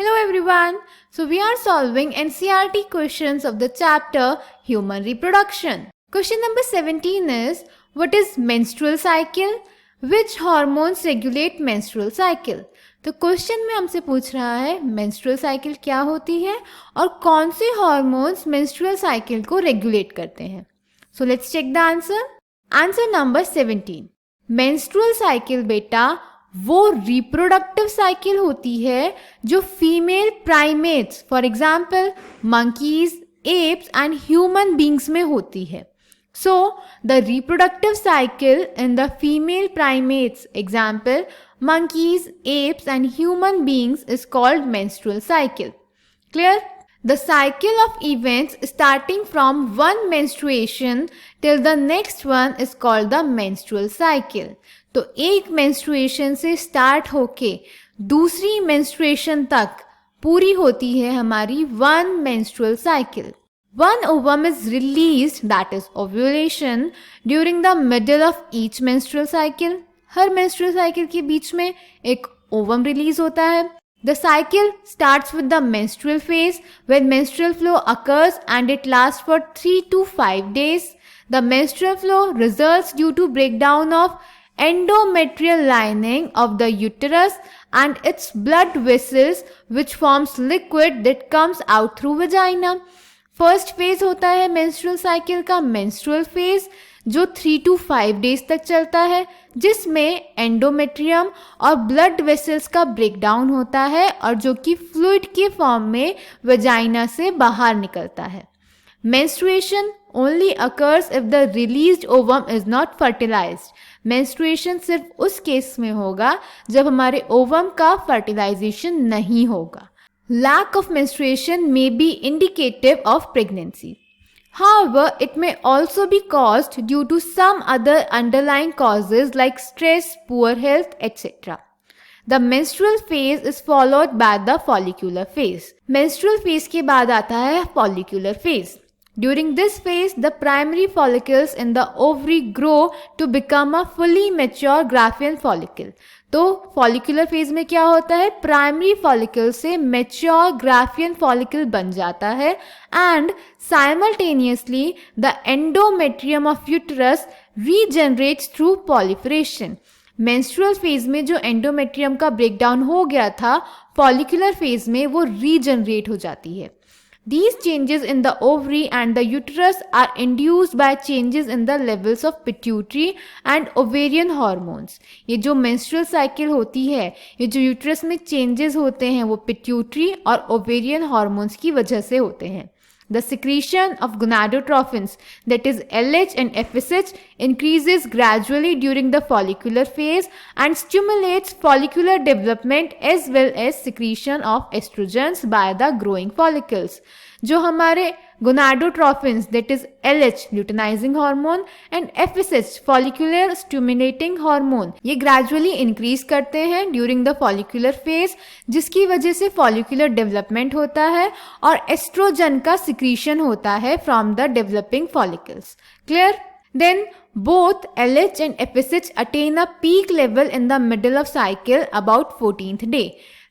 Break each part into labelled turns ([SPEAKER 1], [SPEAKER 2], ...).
[SPEAKER 1] Hello everyone. So we are solving NCERT questions of the chapter Human Reproduction. Question number 17 is, what is menstrual cycle? Which hormones regulate menstrual cycle? तो question में हमसे पूछ रहा है menstrual cycle क्या होती है और कौन से हार्मोन्स मेंस्ट्रुअल साइकिल को रेगुलेट करते हैं. So let's check the answer. Answer number 17. Menstrual cycle बेटा वो रिप्रोडक्टिव साइकिल होती है जो female primates for example monkeys, apes and human beings में होती है. So, the reproductive cycle in the female primates, example, monkeys, apes and human beings is called menstrual cycle. Clear? The cycle of events starting from one menstruation till the next one is called the menstrual cycle. तो एक menstruation से start होके दूसरी menstruation तक पूरी होती है हमारी one menstrual cycle. One ovum is released, that is ovulation, during the middle of each menstrual cycle. Her menstrual cycle के बीच में एक ovum release होता है. The cycle starts with the menstrual phase when menstrual flow occurs and it lasts for 3 to 5 days. The menstrual flow results due to breakdown of endometrial lining of the uterus and its blood vessels which forms liquid that comes out through vagina. First phase होता है menstrual cycle का menstrual phase जो 3 to 5 days तक चलता है जिसमें endometrium और blood vessels का ब्रेकडाउन होता है और जो कि फ्लूइड के फॉर्म में वजाइना से बाहर निकलता है. Menstruation only occurs if the released ovum is not fertilised. Menstruation सिर्फ उस केस में होगा जब हमारे ओवम का फर्टिलाइजेशन नहीं होगा. Lack of menstruation may be indicative of pregnancy. However, it may also be caused due to some other underlying causes like stress, poor health, etc. The menstrual phase is followed by the follicular phase. Menstrual phase के बाद आता है follicular phase. During this phase, the primary follicles in the ovary grow to become a fully mature Graafian follicle. तो follicular phase में क्या होता है, primary follicle से मेच्योर ग्राफियन फॉलिकल बन जाता है and simultaneously the endometrium of uterus regenerates through proliferation. Menstrual phase में जो एंडोमेट्रियम का ब्रेकडाउन हो गया था फॉलिकुलर फेज में वो रीजनरेट हो जाती है. These changes in the ovary and the uterus are induced by changes in the levels of pituitary and ovarian hormones. ये जो menstrual cycle होती है, ये जो uterus में changes होते हैं वो pituitary और ovarian hormones की वजह से होते हैं. The secretion of gonadotropins, that is LH and FSH, increases gradually during the follicular phase and stimulates follicular development as well as secretion of estrogens by the growing follicles. जो हमारे gonadotropins, that is LH luteinizing hormone and FSH follicular stimulating hormone, ये gradually increase करते हैं during the follicular phase जिसकी वजह से follicular development होता है और estrogen का secretion होता है from the developing follicles. Clear? Then both LH and FSH attain a peak level in the middle of cycle about 14th day.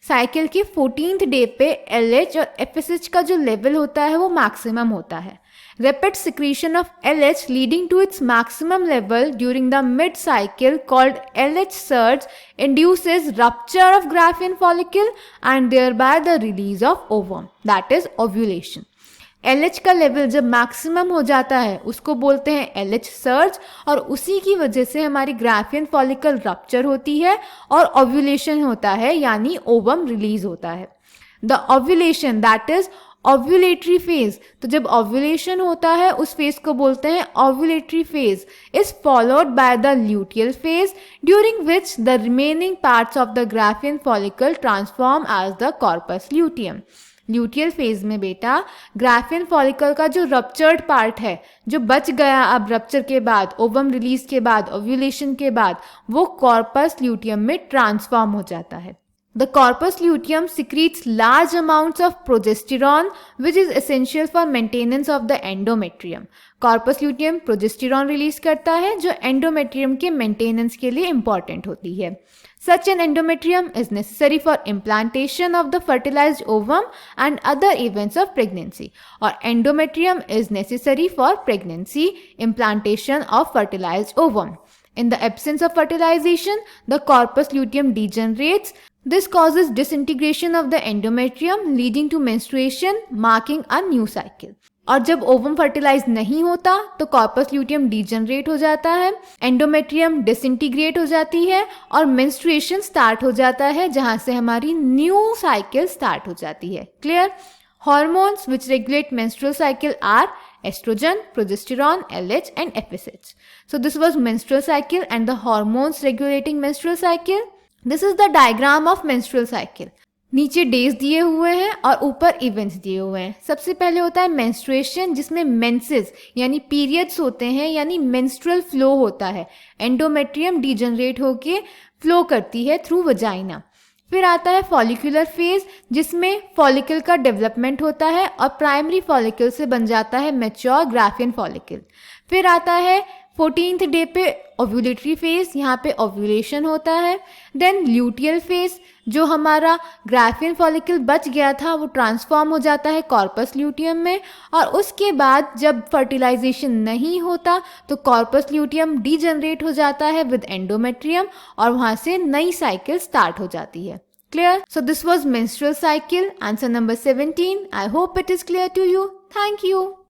[SPEAKER 1] Cycle के 14th डे पे LH और FSH का जो लेवल होता है वो मैक्सिमम होता है. Rapid secretion of LH leading to its maximum level during the mid-cycle called LH surge induces rupture of Graafian follicle and thereby the release of ovum, that is ovulation. LH का level जब maximum हो जाता है उसको बोलते हैं LH surge और उसी की वजह से हमारी ग्राफियन फॉलिकल रप्चर होती है और ओव्यूलेशन होता है यानी ओवम रिलीज होता है. The ovulation that is ovulatory phase. तो जब ओव्यूलेशन होता है उस फेज को बोलते हैं ovulatory phase is followed by the luteal phase during which the remaining parts of the Graafian follicle transform as the corpus luteum. Luteal phase में बेटा ग्राफियन फॉलिकल का जो रप्चर्ड पार्ट है जो बच गया अब रप्चर के बाद ओवम रिलीज के बाद ओव्यूलेशन के बाद वो कॉर्पस ल्यूटियम में ट्रांसफॉर्म हो जाता है. The corpus luteum secretes large amounts of progesterone which is essential for maintenance of the endometrium. Corpus luteum progesterone release करता है जो endometrium के maintenance के लिए important होती है. Such an endometrium is necessary for implantation of the fertilized ovum and other events of pregnancy. और endometrium is necessary for pregnancy, implantation of fertilized ovum. In the absence of fertilization, the corpus luteum degenerates. This causes disintegration of the endometrium, leading to menstruation, marking a new cycle. और जब ovum fertilise नहीं होता तो corpus luteum degenerate हो जाता है, endometrium disintegrate हो जाती है और मेंस्ट्रुएशन स्टार्ट हो जाता है, जहां से हमारी न्यू साइकिल स्टार्ट हो जाती है. Clear? Hormones which regulate menstrual cycle are estrogen, progesterone, LH and FSH. So this was menstrual cycle and the hormones regulating menstrual cycle. This is the diagram of menstrual cycle. नीचे days दिए हुए हैं और ऊपर events दिए हुए हैं. सबसे पहले होता है मेंस्ट्रुएशन, जिसमें मेंसेस यानी पीरियड्स होते हैं, यानी मेंस्ट्रुअल फ्लो होता है. एंडोमेट्रियम डिजनरेट होके फ्लो करती है थ्रू वजाइना. फिर आता है फॉलिकुलर फेज, जिसमें फॉलिकल का डेवलपमेंट होता है और प्राइमरी फॉलिकल से बन जाता है मैच्योर ग्राफियन फॉलिकल. फिर आता है 14th डे पे ओव्यूलेटरी फेज, यहाँ पे ओव्यूलेशन होता है. देन ल्यूटियल फेज, जो हमारा ग्राफियन फॉलिकल बच गया था वो ट्रांसफॉर्म हो जाता है कॉर्पस ल्यूटियम में. और उसके बाद जब फर्टिलाइजेशन नहीं होता तो कॉर्पस ल्यूटियम डीजनरेट हो जाता है विद एंडोमेट्रियम और वहाँ से नई साइकिल स्टार्ट हो जाती है. Clear? So this was menstrual cycle. Answer number 17. I hope it is clear to you. Thank you.